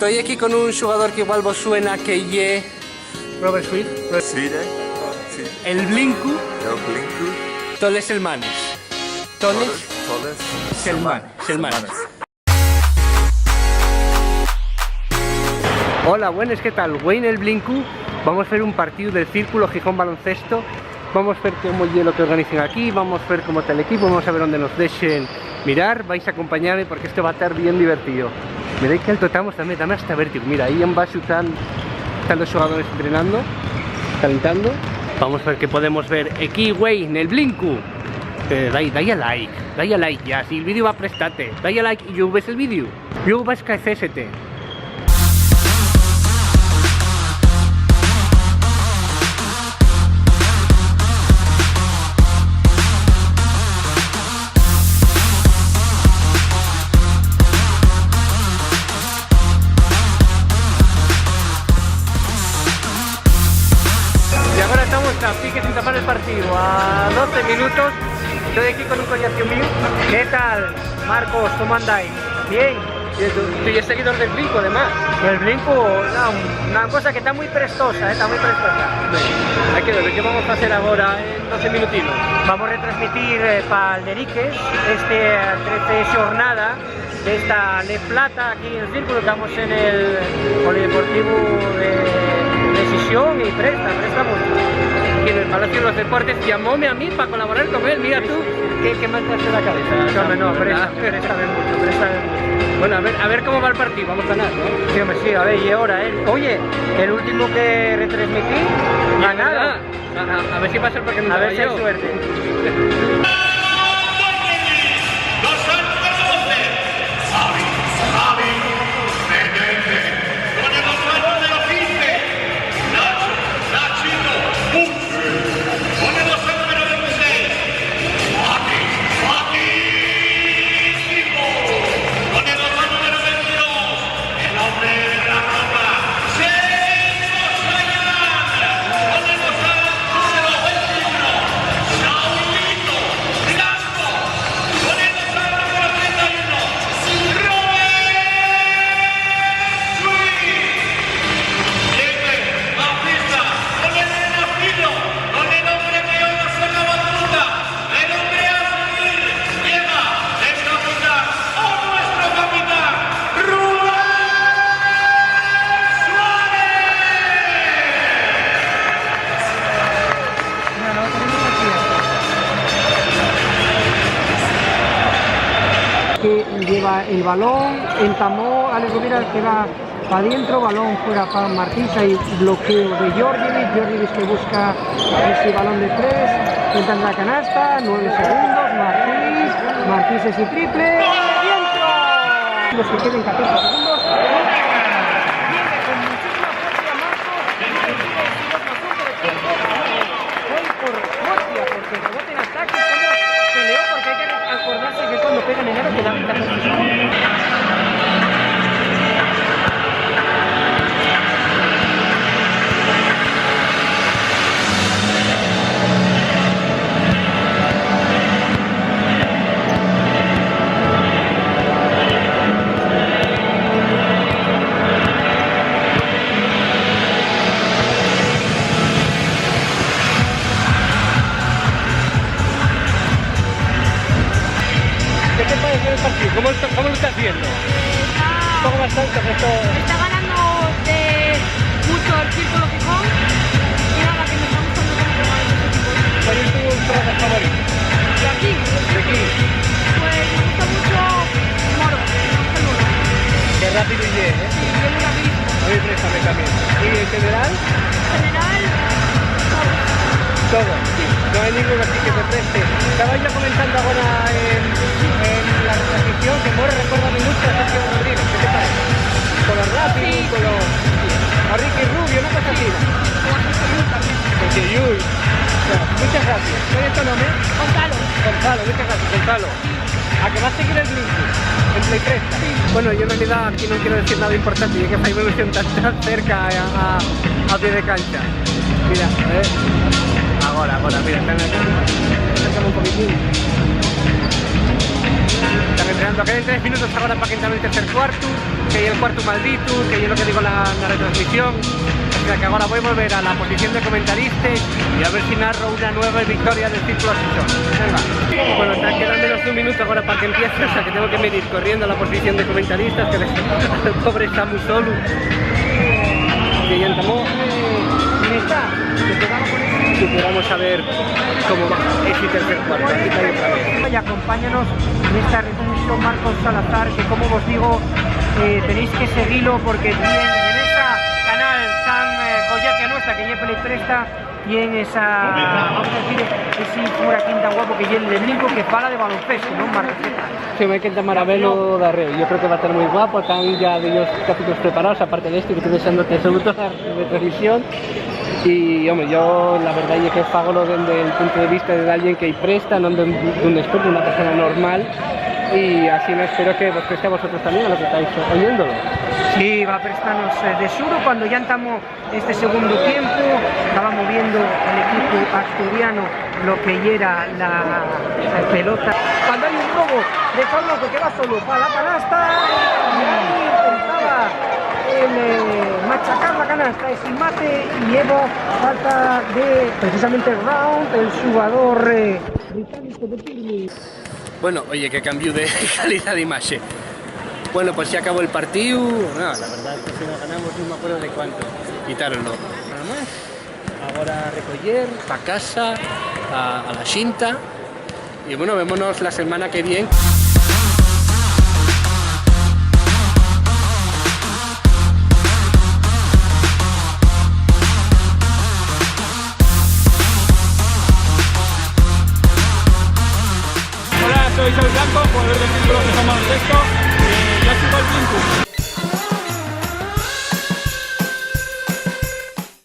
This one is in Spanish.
Estoy aquí con un jugador que igual vos suena que ye Robert Swift. Sí, sí. El Blinku. El Blinku. Toles Selmanes. Toles Selmanes. Hola, buenas, ¿qué tal? Wayne el Blinku. Vamos a hacer un partido del Círculo Gijón Baloncesto. Vamos a ver cómo es lo que organizan aquí, vamos a ver cómo está el equipo, vamos a ver dónde nos dejen mirar. Vais a acompañarme porque esto va a estar bien divertido. Miréis que alto estamos también, dame hasta vértigo. Mira, ahí en base están los jugadores entrenando, calentando. Vamos a ver qué podemos ver aquí, Wayne el Blinku. Dai a like ya, si el vídeo va a prestarte. Dai a like y yo ves el vídeo. Yo vas a CST. Así que sin tapar el partido a 12 minutos. Estoy aquí con un coñazo mío. ¿Qué tal, Marcos? ¿Cómo andáis? Bien. Tú ya seguidor del Blinku, además. El Blinku, una cosa que está muy prestosa, está muy prestosa. Hay que ver qué vamos a hacer ahora en 12 minutinos. Vamos a retransmitir para Alderiques este 13 jornada de esta Le Plata aquí en el Círculo. Estamos en el Polideportivo de Decisión y presta mucho. Y en el Palacio de los Deportes llamóme a mí para colaborar con él. Mira tú, ¿qué me hace la cabeza? No, préstame mucho. Bueno, a ver cómo va el partido, vamos a ganar, ¿no? Sí, hombre, sí, a ver, y ahora, oye, el último que retransmití, ganado. A ver si va a ser porque no. A ver si hay suerte. Lleva el balón, entamó Alex Rovira, que va para adentro, balón fuera para Martins, hay bloqueo de Georgievic que busca ese balón de 3, intenta la canasta, 9 segundos, Martins es el triple, ¡dentro! Los que queden 14 segundos. Que cuando pegan en aro te da ventaja. ¿Qué te parece el partido? ¿Cómo lo estás viendo? Un poco más alto que esto. Está ganando mucho el Círculo Gijón y nada, que me está gustando cómo juega este equipo. ¿Cuál es tu jugador favorito? ¿De aquí? ¿De aquí? Pues me gusta mucho Moro, me gusta el Moro. Qué rápido y bien, ¿eh? Sí, bien rapidísimo. A mí préstame también. ¿Y en general? En general, Todo. Sí. No hay ninguno así que te preste. Estaba yo comentando ahora en la transmisión que Moro recuerda mucho a Sergio Rodríguez. ¿Qué te parece? Con lo rápido, sí, con lo... A Ricky Rubio, una cosa así. Porque Yul. Muchas gracias. ¿Cuál es tu nombre? Gonzalo, muchas gracias, Gonzalo. ¿A que va a seguir el Blinku? En Play 3. Sí. Bueno, yo en realidad aquí no quiero decir nada importante, ya que esta evolución tan cerca a pie de cancha. Mira, ahora, mira, están acá. Acércame un poquitín. Están Fernando, queden 3 minutos agora para que entame el tercer cuarto, que hai el cuarto maldito, que é lo que digo na retransmisión. O sea que agora voy a volver a la posición de comentarista y a ver si narro una nueva victoria del Círculo Asesor. Venga. Bueno, están quedando menos de un minuto ahora para que empiece, o sea que tengo que medir corriendo a la posición de comentaristas, que el pobre está muy solo. Que ya entamó. Que vamos a ver cómo va ese tercer cuarto. Y acompáñanos en esta retransmisión Marcos Salazar, que como os digo, tenéis que seguirlo porque tienen en esta canal tan joya nuestra, que ya Play Presta, y en esa, vamos a decir, ese pura quinta guapo que lleva el brinco que fala de baloncesto, ¿no, Marcos? Sí, me queda maravelo de arreo. Yo creo que va a estar muy guapo, están ya de ellos capítulos preparados, aparte de este que estoy deseando que sobre toda la retransmisión. Y, hombre, yo la verdad es que fágolo desde el punto de vista de alguien que presta, no de un experto, una persona normal, y así no espero que vos prestéis vosotros también a lo que estáis oyéndolo. Sí, va a prestarnos de suro cuando ya estamos este segundo tiempo, estaba moviendo el equipo asturiano lo que era la pelota. Cuando hay un robo de Colmo que va solo para la canasta, y intentaba machacar la canasta es sin mate y lleva falta de precisamente Round, el jugador británico de Pirli. Bueno, oye, que cambio de calidad de imagen. Bueno, pues ya acabó el partido. No, la verdad es que si no ganamos no me acuerdo de cuánto. Quitáronlo. Nada más. Ahora a recoger, para casa, a la xinta. Y bueno, vémonos la semana que viene.